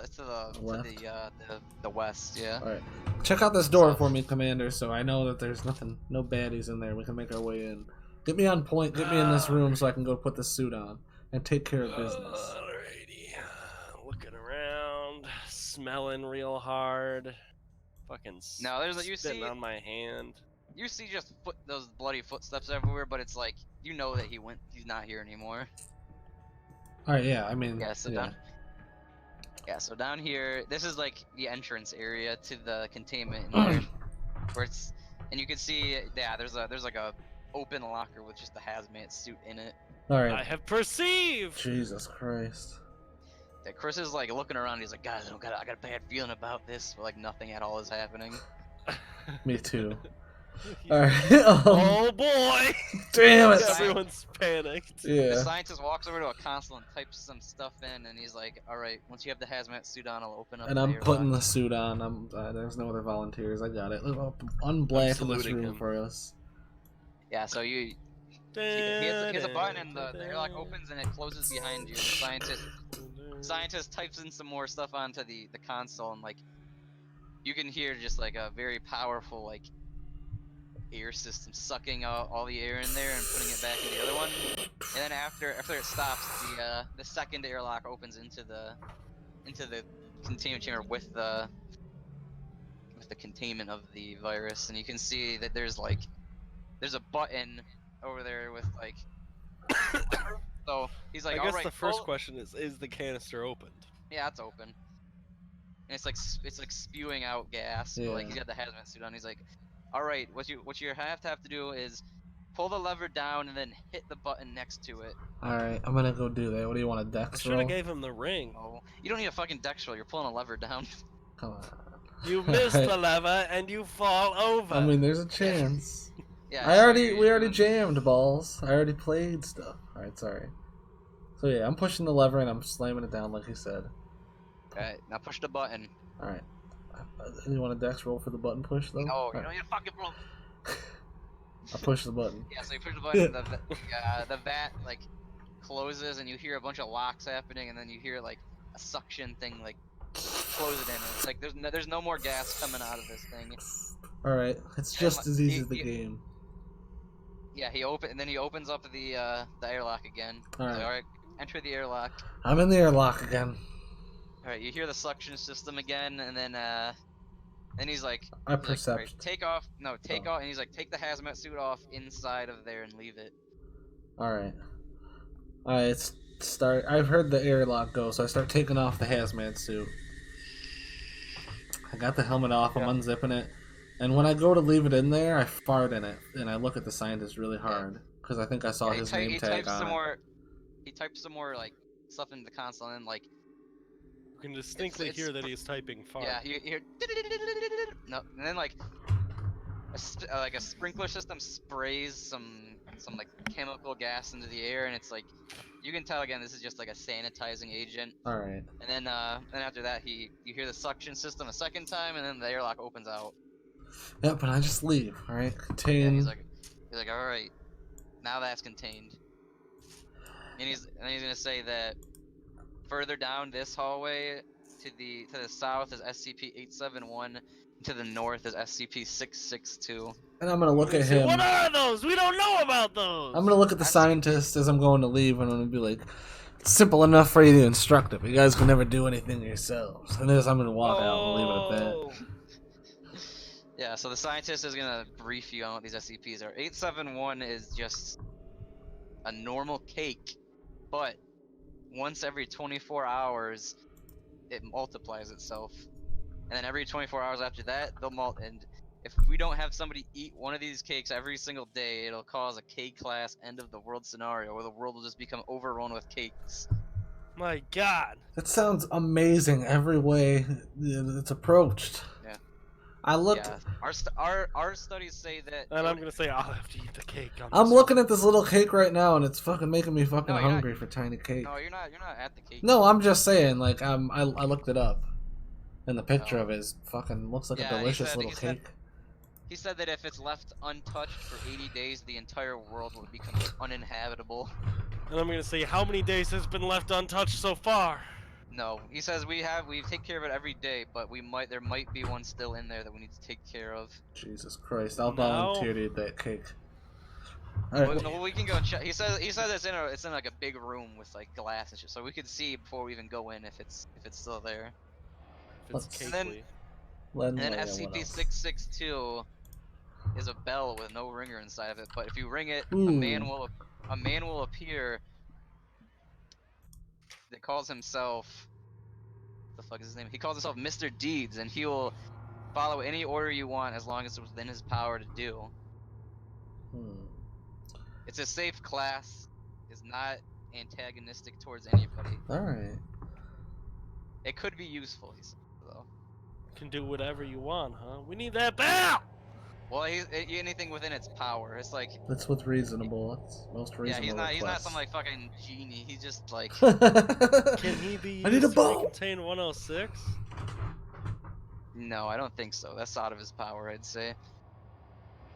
the west, yeah. Alright. Check out this door for me, Commander, so I know that there's no baddies in there. We can make our way in. Get me on point, get me in this room so I can go put the suit on and take care of business. Alrighty. Looking around, smelling real hard. Fucking No, there's you spitting see on my hand. you see just those bloody footsteps everywhere, but it's like you know that he's not here anymore. Alright, yeah, I mean, Yeah, so down here, this is like the entrance area to the containment in here, where it's, and you can see, yeah, there's like a open locker with just a hazmat suit in it. Alright. I have perceived. Jesus Christ. Yeah, Chris is like looking around. He's like, guys, I got a bad feeling about this. But, like nothing at all is happening. Me too. Alright. Oh boy! Damn it! Everyone's panicked. The Yeah. scientist walks over to a console and types some stuff in, and he's like, all right, once you have the hazmat suit on, I'll open up. And the I'm airlock." putting the suit on. There's no other volunteers. I got it. Unblack this saluting room him. for us. Yeah, so he has a button, and the airlock opens and it closes behind you. The scientist types in some more stuff onto the console, and like you can hear just like a very powerful like air system sucking out all the air in there and putting it back in the other one. And then after it stops, the second airlock opens into the containment chamber with the containment of the virus, and you can see that there's a button over there with like. So he's like, I guess all right, the first question is the canister opened? Yeah, it's open. And it's like spewing out gas. But, like Yeah. he's got the hazmat suit on. He's like, all right, what you have to do is pull the lever down and then hit the button next to it. Alright, I'm gonna go do that. What do you want, a I dex should roll? have gave him the ring. Oh, you don't need a fucking dex roll. You're pulling a lever down. Come on. You miss Alright. the lever and you fall over. I mean, there's a chance. Yeah. We so already you're doing- jammed balls. I already played stuff. Alright, sorry. So yeah, I'm pushing the lever and I'm slamming it down like he said. Alright, now push the button. Alright. You want a dex roll for the button push though? No, you Alright. don't need to fucking roll. I push the button. Yeah, so you push the button, the vat like closes, and you hear a bunch of locks happening, and then you hear like a suction thing like close it in. It's like there's no more gas coming out of this thing. Alright, it's And, just like, as easy as the he- game. Yeah, he opens up the airlock again. Alright. Alright, enter the airlock. I'm in the airlock again. Alright, you hear the suction system again, and then he's like, I "Alright, percept. take off, take Oh. off," and he's like, take the hazmat suit off inside of there and leave it. Alright. Alright, I've heard the airlock go, so I start taking off the hazmat suit. I got the helmet off, I'm unzipping it. And when I go to leave it in there, I fart in it. And I look at the scientist really hard. Because I think I saw his name he tag types on some it. more. He types some more like stuff into the console, and like You can distinctly it's- hear that he's typing far. yeah, you hear no, and then like a sprinkler system sprays some like chemical gas into the air, and it's like you can tell again this is just like a sanitizing agent. Alright. And then after that you hear the suction system a second time, and then the airlock opens out. Yep, and I just leave, alright? Yeah, Contain. he's like all right, now that's contained. And he's gonna say that further down this hallway to the south is SCP-871, to the north is SCP-662. And I'm gonna look at him. What are those? We don't know about those. I'm gonna look at the That's- scientist as I'm going to leave, and I'm gonna be like, "It's simple enough for you to instruct him. You guys can never do anything yourselves." And then I'm gonna walk out and leave it at that. Oh. Yeah, so the scientist is gonna brief you on what these SCPs are. 871 is just a normal cake, but once every 24 hours, it multiplies itself. And then every 24 hours after that, they'll and if we don't have somebody eat one of these cakes every single day, it'll cause a K-class end of the world scenario where the world will just become overrun with cakes. My God. That sounds amazing every way it's approached. Yeah. I looked. Yeah, our studies say that. And I'm gonna say I'll have to eat the cake. I'm looking at this little cake right now, and it's fucking making me fucking No, you're not- hungry for tiny cake. No, you're not at the cake. No, I'm just saying. Like, I looked it up, and the picture Oh. of it is fucking looks like Yeah, a he delicious said- little he said- cake. He said that if it's left untouched for 80 days, the entire world will become uninhabitable. And I'm gonna say how many days has been left untouched so far. No, he says we take care of it every day, but there might be one still in there that we need to take care of. Jesus Christ! I'll No. volunteer to eat that cake. All right. No, we can go check. He says it's in like a big room with like glass and shit, so we could see before we even go in if it's still there. If it's Let's- And then- cakely. And then SCP-662 is a bell with no ringer inside of it, but if you ring it, a man will appear that calls himself, what the fuck is his name? He calls himself Mr. Deeds, and he will follow any order you want as long as it's within his power to do. It's a safe class, is not antagonistic towards anybody. All right. It could be useful, he said, though. Can do whatever you want, huh? We need that bell! Well, anything within its power. It's like, That's what's reasonable. That's most yeah, reasonable. he's not some request. like fucking genie. He's just like, Can he be I need a used to bow. contain 106? no, I don't think so. That's out of his power, I'd say.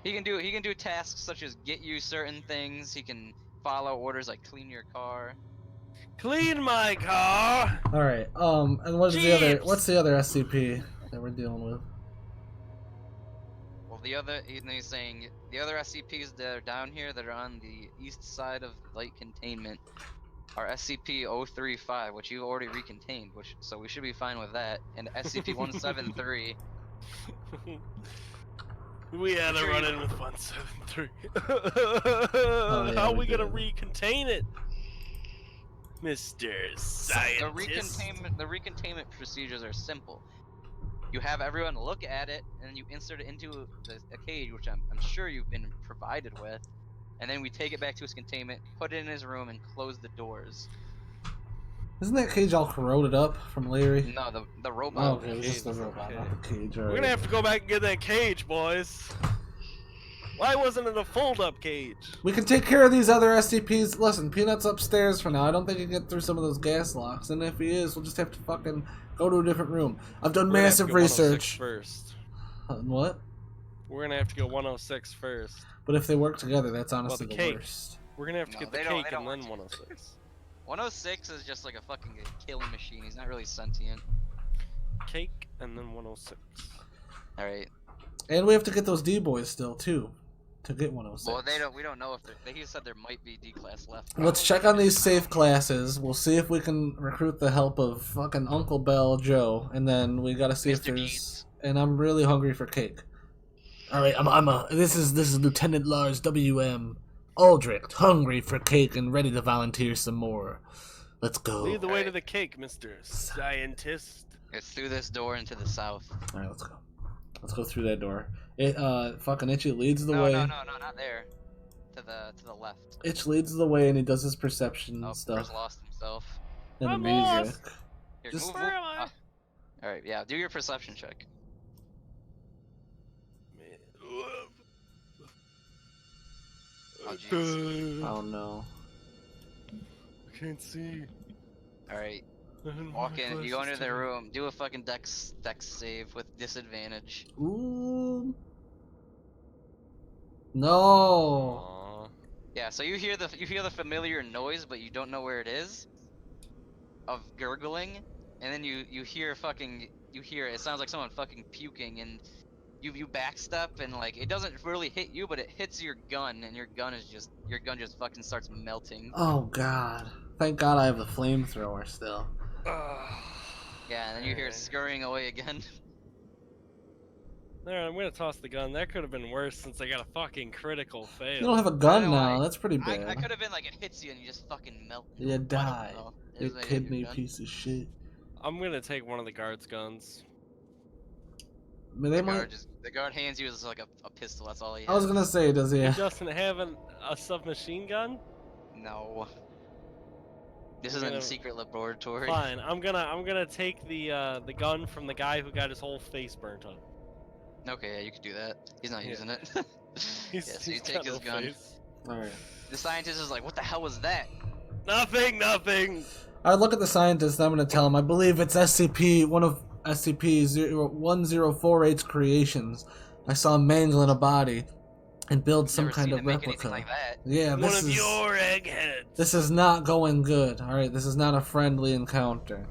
He can do tasks such as get you certain things. He can follow orders like clean your car. Clean my car! All right. And what's the other SCP that we're dealing with? Well, he's saying the other SCPs that are down here that are on the east side of light containment are SCP-035, which you've already recontained, so we should be fine with that, and SCP-173. We had to Sure run you- in with 173. yeah, How are we we gonna did. recontain it? Mr. The Scientist. recontainment procedures are simple. You have everyone look at it, and then you insert it into a cage, which I'm sure you've been provided with, and then we take it back to his containment, put it in his room, and close the doors. Isn't that cage all corroded up from Larry? No, the Oh, robot. okay, it was just the Cage is robot, okay. not the cage. We're Alright. gonna have to go back and get that cage, boys. Why wasn't it a fold-up cage? We can take care of these other SCPs. Listen, Peanut's upstairs for now. I don't think he can get through some of those gas locks. And if he is, we'll just have to fucking go to a different room. I've done We're gonna have to massive go 106 research. first. What? We're gonna have to go 106 first. But if they work together, that's honestly the the cake. worst. We're gonna have to No, get the they cake don't and then work 106. 106 is just like a fucking killing machine. He's not really sentient. Cake and then 106. All right. And we have to get those D-boys still, too. To get 106. Well, we don't know if he said there might be D class left. Let's check on these safe classes. We'll see if we can recruit the help of fucking Uncle Bell Joe. And then we gotta see if Mr. there's... Beans. And I'm really hungry for cake. Alright, this is Lieutenant Lars W.M. Aldrich, hungry for cake and ready to volunteer some more. Let's go. Lead the way to Alright. the cake, Mr. Scientist. It's through this door into the south. Alright, let's go. Let's go through that door. It fucking Itchy leads the No, way. no, not there. To the left. Itch leads the way and he does his perception Oh, stuff. Chris lost himself. And the I'm music. lost. Here, Just- move. Where am I? All right, yeah. Do your perception check. Oh, jeez. Oh no. I can't see. All right. I didn't Walk want my in. You go into glasses the to- room. Do a fucking dex save with disadvantage. Ooh. No. Aw. Yeah. So you hear the familiar noise, but you don't know where it is. Of gurgling, and then you hear it sounds like someone fucking puking, and you backstep, and like it doesn't really hit you, but it hits your gun, and your gun just fucking starts melting. Oh god. Thank god I have the flamethrower still. Yeah, and then you hear it Alright. scurrying away again. There, I'm gonna toss the gun. That could have been worse since I got a fucking critical fail. You don't have a gun I know, now. That's pretty I bad. could have been like it hits you and you just fucking melt. You I don't die. know. You Is it kidney your gun? piece of shit. I'm gonna take one of the guards' guns. I mean, they The might... guard hands you as like a pistol. That's all he has. I was gonna say, does he? He doesn't have a submachine gun? No. This I'm isn't a gonna- secret laboratory. Fine, I'm gonna take the gun from the guy who got his whole face burnt up. Okay, yeah, you could do that. He's not Yeah. using it. He's, Yeah, so you he's take got his no gun. face. Alright. The scientist is like, what the hell was that? Nothing. I look at the scientist and I'm gonna tell him, I believe it's SCP, one of SCP-1048's creations. I saw him mangling a body and build some Never kind seen of him make replica. anything like that. Yeah, One this of is... your eggheads. This is not going good. Alright, this is not a friendly encounter.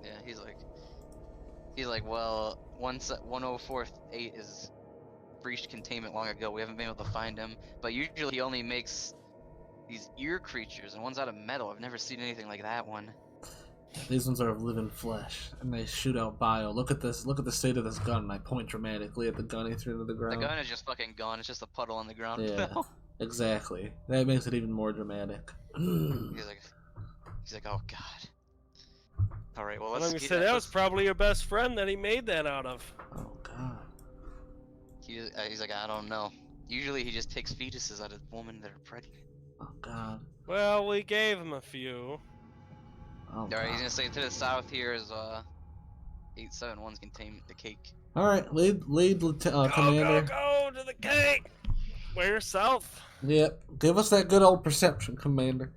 Yeah, he's like, well, 1048 is breached containment long ago. We haven't been able to find him, but usually he only makes these ear creatures, and one's out of metal. I've never seen anything like that one. These ones are of living flesh, and they shoot out bio. Look at this. Look at the state of this gun. And I point dramatically at the gun he threw into the The ground. gun is just fucking gone. It's just a puddle on the ground. Yeah, exactly. That makes it even more dramatic. he's like, oh god. All right, well And let's I'm gonna get say that was probably your best friend that he made that out of. Oh god. He's like, I don't know. Usually he just takes fetuses out of women that are pregnant. Oh god. Well, we gave him a few. Oh Alright, he's god. gonna say to the south here is 871's containment, the cake. All right, lead, Go, commander. go to the cake. Where south? Yep. Give us that good old perception, commander.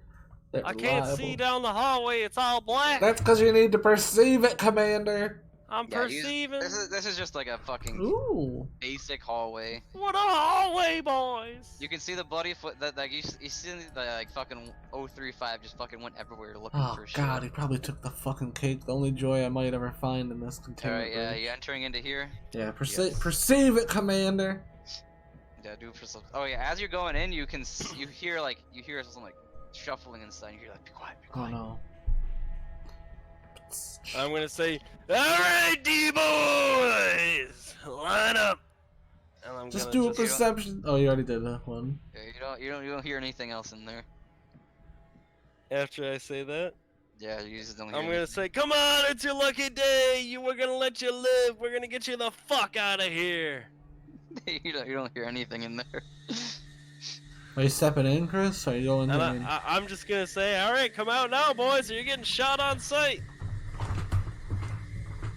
That I can't see reliable- down the hallway. It's all black. That's because you need to perceive it, commander. I'm Yeah, perceiving. This is just like a fucking Ooh. basic hallway. What a hallway, boys! You can see the bloody foot that like you see the like fucking 035 just fucking went everywhere looking Oh for shit. god, he probably took the fucking cake. The only joy I might ever find in this containment. Alright, yeah, room. you entering into here? Yeah, Yes. perceive it, commander. Yeah, do it for some. Oh yeah, as you're going in, you can you hear some like shuffling inside. And you're like, be quiet, be Oh quiet. no. I'm gonna say, alright, D-boys! Line up! And I'm Just gonna do a perception. Oh, you already did that one. Yeah, you don't hear anything else in there. After I say that, Yeah, you just don't hear. I'm gonna anything. say, come on, it's your lucky day! We're gonna let you live! We're gonna get you the fuck out of here! you don't hear anything in there. Are you stepping in, Chris? Or are you going in? And I'm just gonna say, all right, come out now, boys, or you're getting shot on sight.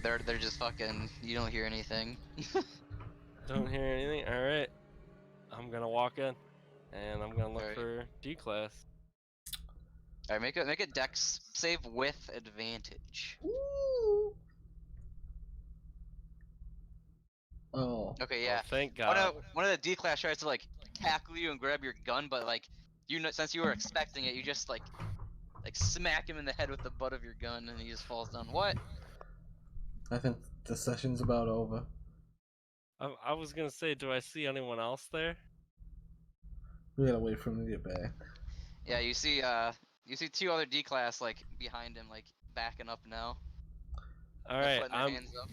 They're just fucking. You don't hear anything. Don't hear anything. All right, I'm gonna walk in, and I'm gonna look Alright. for D class. All right, make a dex save with advantage. Oh. Okay, yeah. Oh, thank God. One of the D class tries to like tackle you and grab your gun, but like you know, since you were expecting it, you just like smack him in the head with the butt of your gun, and he just falls down. What? I think the session's about over. I was gonna say, do I see anyone else there? We gotta wait for him to get back. Yeah, you see two other D class like behind him, like backing up now. All They're right, putting their hands up.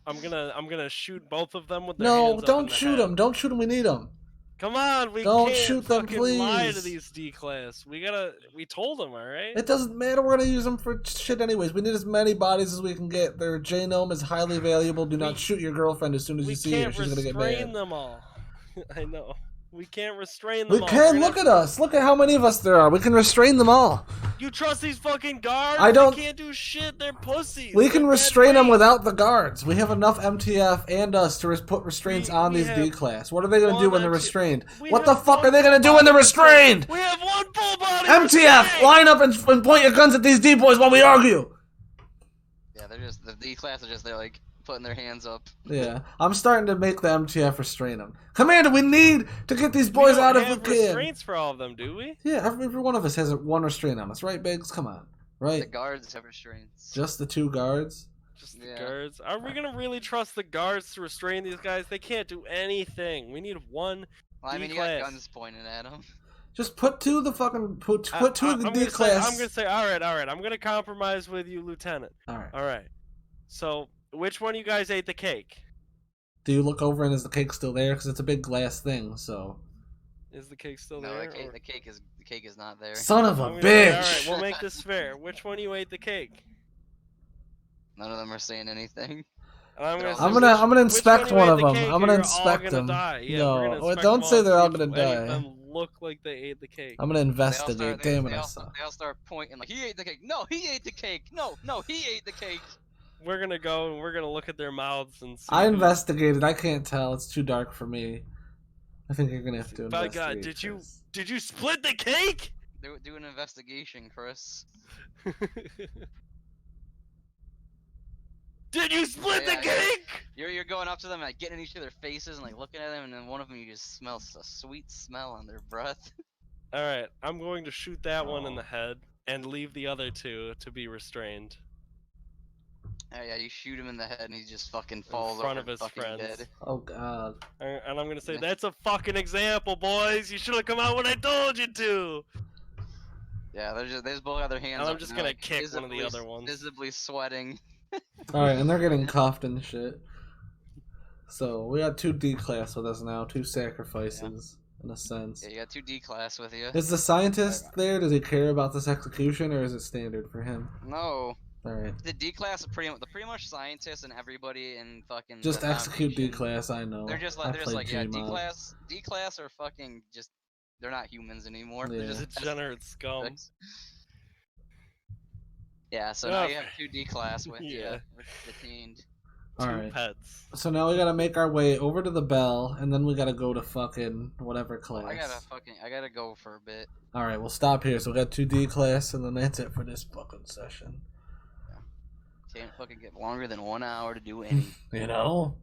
I'm gonna shoot both of them with their No, hands up don't in the shoot head. him. Don't shoot him. We need him. Come on, we Don't can't shoot them, fucking lie to please. these D class. We told them, all right? It doesn't matter. We're gonna use them for shit anyways. We need as many bodies as we can get. Their genome is highly valuable. Do not shoot your girlfriend as soon as We you see her. can't She's gonna get restrain mad. them all. I know. We can't restrain them We all. can. Look at us. Look at how many of us there are. We can restrain them all. You trust these fucking guards? I don't- They can't do shit. They're pussies. We They're can bad restrain them brains. without the guards. We have enough MTF and us to put restraints on We these have D class. What are they gonna do when they're one restrained? we What the have fuck one are they gonna do when they're body restrained? We have one full body. MTF, restraint. line up and point your guns at these D boys while we argue. Yeah, they're just the D class are just there like putting their hands up. Yeah, I'm starting to make the MTF restrain them. Commander, we need to get these We boys don't out if have we can. restraints for all of them, do we? Yeah, every one of us has one restraint on us, right, Biggs? Come on, The right? guards have restraints. Just the two guards. Just the Yeah. guards. Are we gonna really trust the guards to restrain these guys? They can't do anything. We need one. Well, I mean, you D-class. got guns pointed at them. Just put two of the fucking put two of the I'm D gonna class. Say, I'm gonna say, all right. I'm gonna compromise with you, Lieutenant. All right. All right. So, which one of you guys ate the cake? Do you look over and is the cake still there? Because it's a big glass thing. So. Is the cake still No, there? the cake is not there. Son of a I'm gonna say, all bitch. right, we'll make this fair. Which one of you ate the cake? None of them are saying anything. And I'm gonna, I'm say, I'm which gonna inspect one one of of you ate them. the cake, I'm gonna or you're inspect all them. gonna die. Yeah, No, we're gonna wait, inspect don't them say they're all see if gonna any of die. them look like they ate the cake. I'm gonna investigate. They Damn all, it, I start, suck. they all start pointing like he ate the cake. No, he ate the cake. No, he ate the cake. We're gonna go and we're gonna look at their mouths and see. I who- investigated. I can't tell. It's too dark for me. I think you're gonna have to By investigate. God, this. did you split the cake? Do an investigation, Chris. Did you split Yeah, the yeah. cake? You're going up to them and like, getting in each of their faces and like looking at them, and then one of them you just smell a sweet smell on their breath. All right, I'm going to shoot that one in Oh. the head and leave the other two to be restrained. Oh yeah, you shoot him in the head and he just fucking falls front over of his fucking friends. dead. Oh God. And I'm gonna say Yeah. that's a fucking example, boys. You should have come out when I told you to. Yeah, they just both have their hands And up. I'm just and gonna they're, like, kick one of the visibly- other ones. Visibly sweating. All right, and they're getting cuffed and shit. So we got two D class with us now, two sacrifices in a sense. Yeah, you got two D class with you. Is the scientist there? Does he care about this execution, or is it standard for him? No, All right, the D class are pretty much scientists and everybody in fucking. just the execute D Foundation. class. I know. They're just I like played yeah, Gmod. D class are fucking just. They're not humans anymore. Yeah. They're just Degenerate scum. aspects. Yeah, so now you Ugh. have two D class with Yeah. you detained. All Two right. pets. So now we gotta make our way over to the bell, and then we gotta go to fucking whatever class. I gotta go for a bit. All right, we'll stop here. So we got two D class, and then that's it for this fucking session. Can't fucking get longer than 1 hour to do any. You know.